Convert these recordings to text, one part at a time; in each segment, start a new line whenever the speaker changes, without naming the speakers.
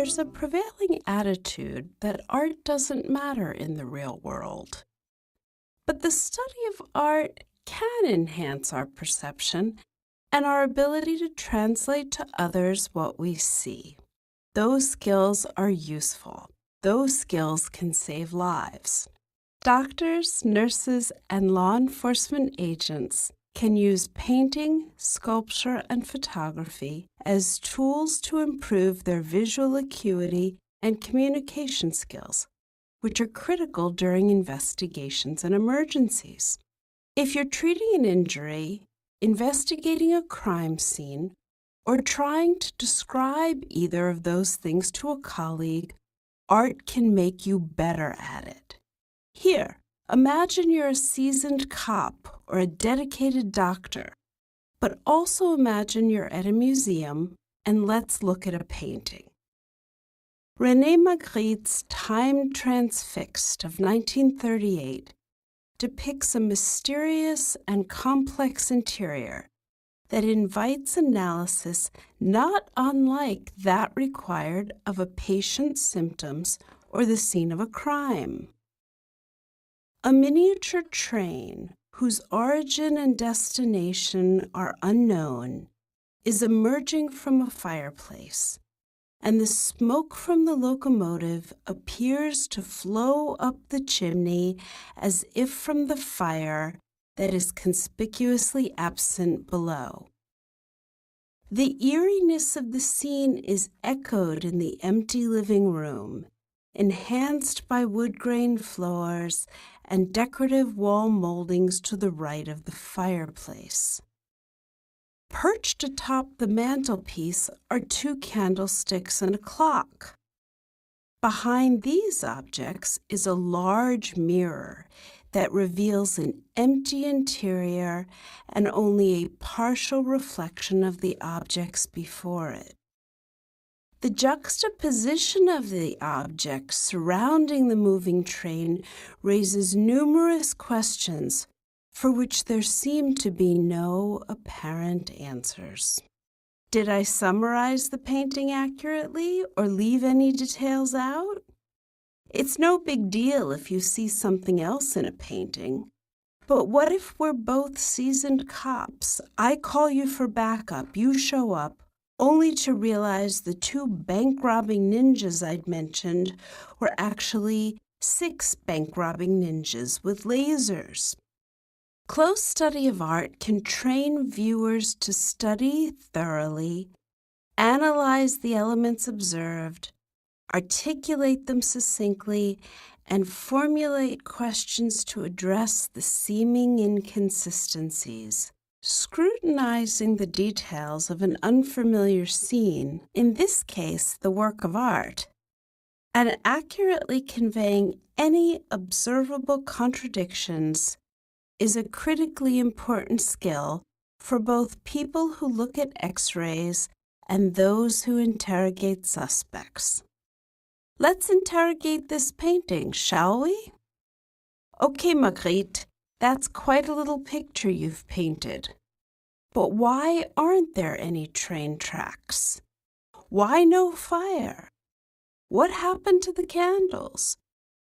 there's a prevailing attitude that art doesn't matter in the real world. But the study of art can enhance our perception and our ability to translate to others what we see. Those skills are useful. Those skills can save lives. Doctors, nurses, and law enforcement agents can use painting, sculpture, and photography as tools to improve their visual acuity and communication skills, which are critical during investigations and emergencies. If you're treating an injury, investigating a crime scene, or trying to describe either of those things to a colleague, art can make you better at it. Here, imagine you're a seasoned cop or a dedicated doctor, but also imagine you're at a museum and let's look at a painting. René Magritte's Time Transfixed of 1938 depicts a mysterious and complex interior that invites analysis not unlike that required of a patient's symptoms or the scene of a crime. A miniature train, whose origin and destination are unknown, is emerging from a fireplace, and the smoke from the locomotive appears to flow up the chimney as if from the fire that is conspicuously absent below. The eeriness of the scene is echoed in the empty living room, enhanced by wood-grained floors and decorative wall moldings to the right of the fireplace. Perched atop the mantelpiece are 2 candlesticks and a clock. Behind these objects is a large mirror that reveals an empty interior and only a partial reflection of the objects before it. The juxtaposition of the objects surrounding the moving train raises numerous questions for which there seem to be no apparent answers. Did I summarize the painting accurately or leave any details out? It's no big deal if you see something else in a painting. But what if we're both seasoned cops? I call you for backup, you show up, only to realize the 2 bank-robbing ninjas I'd mentioned were actually 6 bank-robbing ninjas with lasers. Close study of art can train viewers to study thoroughly, analyze the elements observed, articulate them succinctly, and formulate questions to address the seeming inconsistencies. Scrutinizing the details of an unfamiliar scene, in this case the work of art, and accurately conveying any observable contradictions is a critically important skill for both people who look at X-rays and those who interrogate suspects. Let's interrogate this painting, shall we? Okay, Magritte, that's quite a little picture you've painted. But why aren't there any train tracks? Why no fire? What happened to the candles?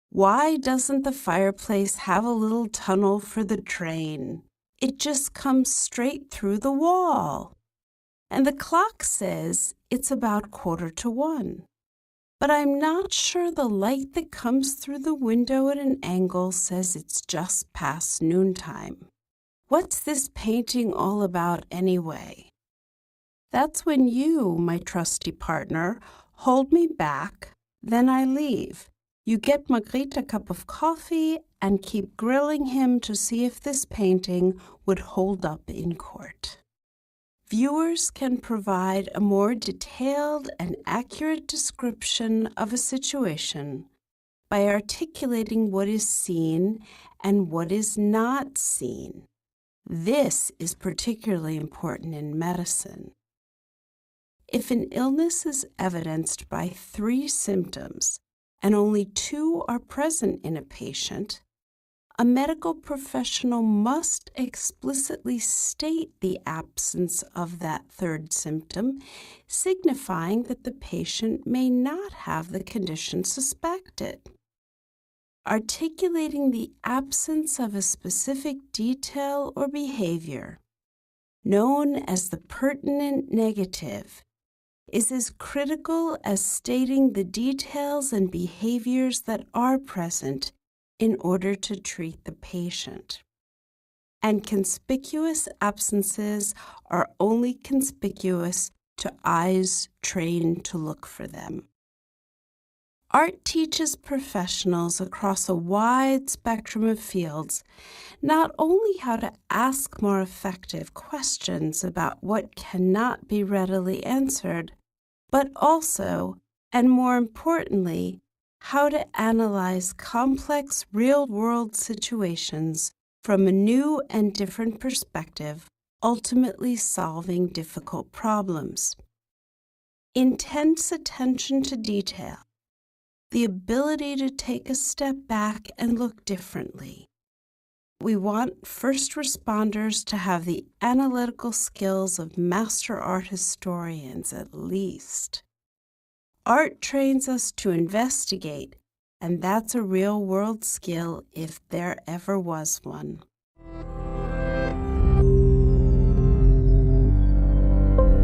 Why doesn't the fireplace have a little tunnel for the train? It just comes straight through the wall. And the clock says it's about 1:45. But I'm not sure the light that comes through the window at an angle says it's just past noontime. What's this painting all about anyway? That's when you, my trusty partner, hold me back, then I leave. You get Magritte a cup of coffee and keep grilling him to see if this painting would hold up in court. Viewers can provide a more detailed and accurate description of a situation by articulating what is seen and what is not seen. This is particularly important in medicine. If an illness is evidenced by 3 symptoms and only 2 are present in a patient, a medical professional must explicitly state the absence of that third symptom, signifying that the patient may not have the condition suspected. Articulating the absence of a specific detail or behavior, known as the pertinent negative, is as critical as stating the details and behaviors that are present in order to treat the patient. And conspicuous absences are only conspicuous to eyes trained to look for them. Art teaches professionals across a wide spectrum of fields not only how to ask more effective questions about what cannot be readily answered, but also, and more importantly, how to analyze complex real-world situations from a new and different perspective, ultimately solving difficult problems. Intense attention to detail, the ability to take a step back and look differently. We want first responders to have the analytical skills of master art historians at least. Art trains us to investigate, and that's a real-world skill if there ever was one.